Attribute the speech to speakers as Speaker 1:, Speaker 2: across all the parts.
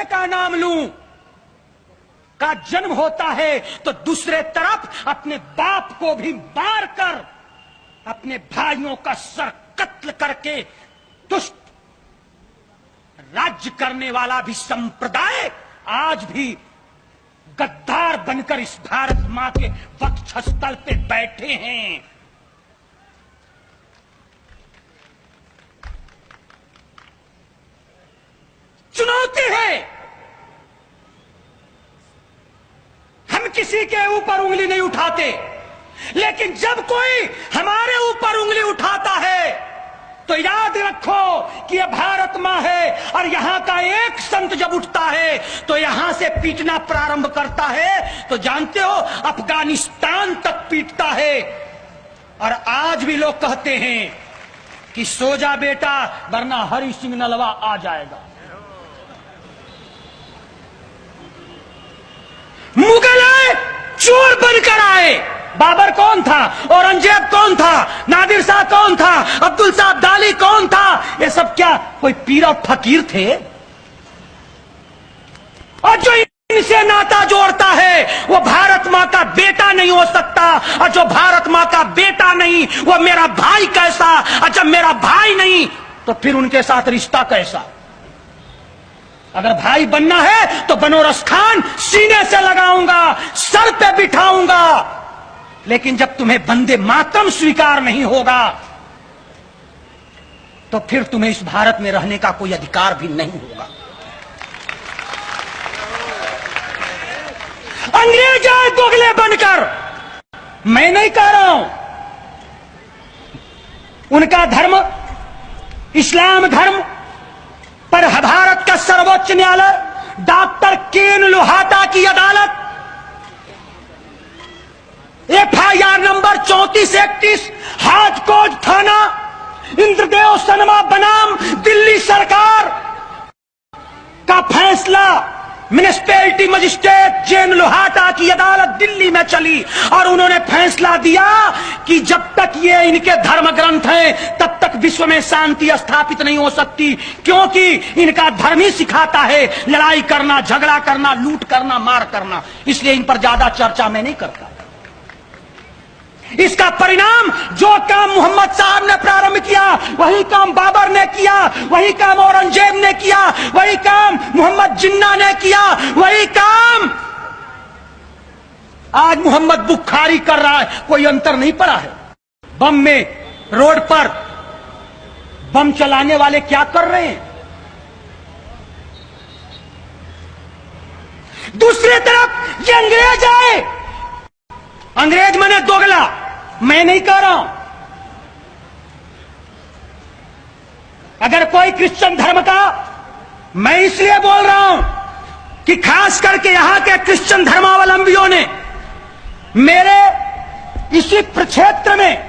Speaker 1: का नाम लूं का जन्म होता है, तो दूसरे तरफ अपने बाप को भी मार कर अपने भाइयों का सर कत्ल करके दुष्ट राज्य करने वाला भी संप्रदाय आज भी गद्दार बनकर इस भारत मां के वक्षस्थल पे बैठे हैं। चुनौती है, हम किसी के ऊपर उंगली नहीं उठाते, लेकिन जब कोई हमारे ऊपर उंगली उठाता है तो याद रखो कि यह भारत मां है, और यहां का एक संत जब उठता है तो यहां से पीटना प्रारंभ करता है तो जानते हो अफगानिस्तान तक पीटता है। और आज भी लोग कहते हैं कि सो जा बेटा वरना हरि सिंह नलवा आ जाएगा। मुगल आए, चोर बनकर आए। बाबर कौन था, औरंगजेब कौन था, नादिर शाह कौन था, अब्दुल साहब कौन था? ये सब क्या कोई पीर और फकीर थे? और जो इनसे नाता जोड़ता है वो भारत मां का बेटा नहीं हो सकता, और जो भारत मां का बेटा नहीं वो मेरा भाई कैसा, और जब मेरा भाई नहीं तो फिर उनके साथ रिश्ता कैसा? अगर भाई बनना है तो बनोरस खान सीने से लगाऊंगा, सर पे बिठाऊंगा, लेकिन जब तुम्हें वंदे मातरम स्वीकार नहीं होगा तो फिर तुम्हें इस भारत में रहने का कोई अधिकार भी नहीं होगा। अंग्रेज आए दोगले बनकर, मैं नहीं कह रहा हूं, उनका धर्म इस्लाम धर्म, पर भारत का सर्वोच्च न्यायालय, डॉक्टर केन लोहाटा की अदालत, FIR नंबर 3431, हाजकोट थाना, इंद्रदेव सनमा बनाम दिल्ली सरकार का फैसला, म्युनिसिपैलिटी मजिस्ट्रेट जेन लोहाटा की अदालत दिल्ली में चली और उन्होंने फैसला दिया कि जब तक ये इनके धर्म ग्रंथ हैं तब तक विश्व में शांति स्थापित नहीं हो सकती, क्योंकि इनका धर्म ही सिखाता है लड़ाई करना, झगड़ा करना, लूट करना, मार करना। इसलिए इन पर ज्यादा चर्चा मैं नहीं करता। इसका परिणाम जो काम मोहम्मद साहब ने प्रारंभ किया वही काम बाबर ने किया, वही काम औरंगजेब ने किया, वही काम मोहम्मद जिन्ना ने किया, वही काम आज मोहम्मद बुखारी कर रहा है। कोई अंतर नहीं पड़ा है। बम में, रोड पर बम चलाने वाले क्या कर रहे हैं? दूसरी तरफ ये अंग्रेज आए, अंग्रेज मैंने दोगला, मैं नहीं कह रहा हूं। अगर कोई क्रिश्चियन धर्म का, मैं इसलिए बोल रहा हूं कि खास करके यहां के क्रिश्चियन धर्मावलंबियों ने मेरे इसी प्रक्षेत्र में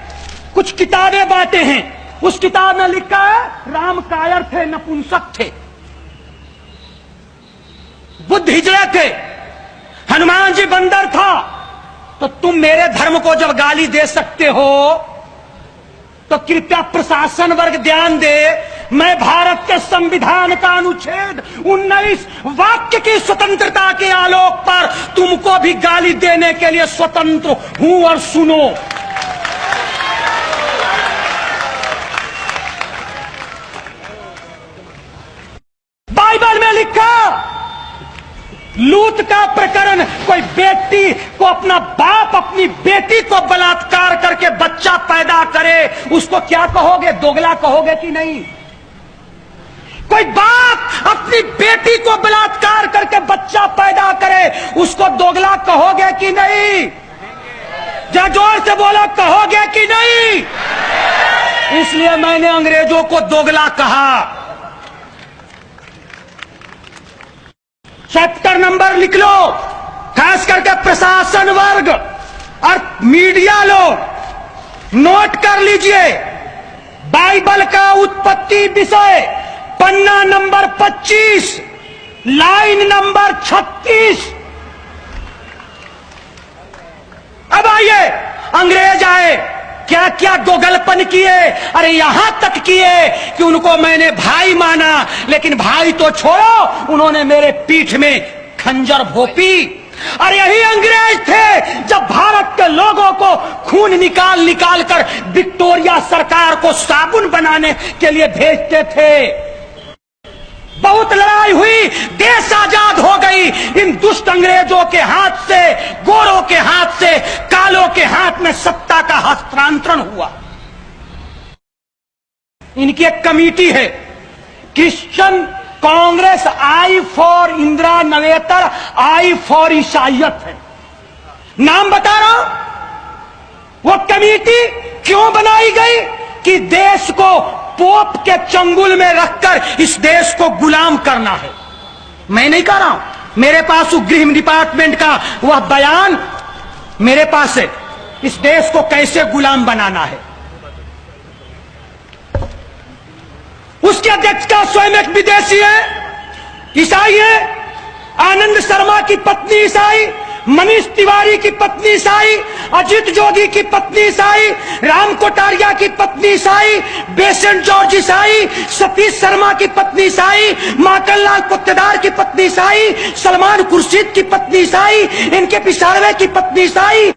Speaker 1: कुछ किताबें बांटे हैं। उस किताब में लिखा है राम कायर थे, नपुंसक थे, बुद्ध हिजड़े थे, हनुमान जी बंदर था। तो तुम मेरे धर्म को जब गाली दे सकते हो तो कृपया प्रशासन वर्ग ध्यान दे। मैं भारत के संविधान का अनुच्छेद 19 वाक्य की स्वतंत्रता के आलोक पर तुमको भी गाली देने के लिए स्वतंत्र हूं। और सुनो, बाइबल में लिखा लूत का प्रकरण, कोई बेटी को अपना बाप अपनी बेटी को बलात्कार करके बच्चा पैदा करे, उसको क्या कहोगे? दोगला कहोगे कि नहीं? कोई बाप अपनी बेटी को बलात्कार करके बच्चा पैदा करे, उसको दोगला कहोगे कि नहीं? जरा जोर से बोलो, कहोगे कि नहीं? इसलिए मैंने अंग्रेजों को दोगला कहा। चैप्टर नंबर लिख लो, खास करके प्रशासन वर्ग और मीडिया लोग नोट कर लीजिए। बाइबल का उत्पत्ति विषय पन्ना नंबर 25 लाइन नंबर 36। अब आइए, अंग्रेज आए, क्या क्या दोगलपन किए। अरे यहां तक किए कि उनको मैंने भाई माना, लेकिन भाई तो छोड़ो, उन्होंने मेरे पीठ में खंजर भोंपी। और यही अंग्रेज थे जब भारत के लोगों को खून निकाल निकाल कर विक्टोरिया सरकार को साबुन बनाने के लिए भेजते थे। बहुत लड़ाई हुई, देश आजाद हो गई इन दुष्ट अंग्रेजों के हाथ से, गोरों के हाथ से, कालों के हाथ में सत्ता का हस्तांतरण हुआ। इनकी एक कमेटी है, Christian Congress, I for Indira नवेतर, आई फॉर ईसाइयत है, नाम बता रहा हूं। वो कमेटी क्यों बनाई गई कि देश को पोप के चंगुल में रखकर इस देश को गुलाम करना है। मैं नहीं कह रहा हूं, मेरे पास गृह डिपार्टमेंट का वह बयान मेरे पास है, इस देश को कैसे गुलाम बनाना है। उसके अध्यक्ष का स्वयं एक विदेशी है, ईसाई है, आनंद शर्मा की पत्नी ईसाई, मनीष तिवारी की पत्नी ईसाई, अजित जोगी की पत्नी ईसाई, राम कोटारिया की पत्नी ईसाई, बेसेंट जॉर्ज ईसाई, सतीश शर्मा की पत्नी ईसाई, माखनलाल पुत्तेदार की पत्नी ईसाई, सलमान खुर्शीद की पत्नी ईसाई, इनके पिसारवे की पत्नी ईसाई,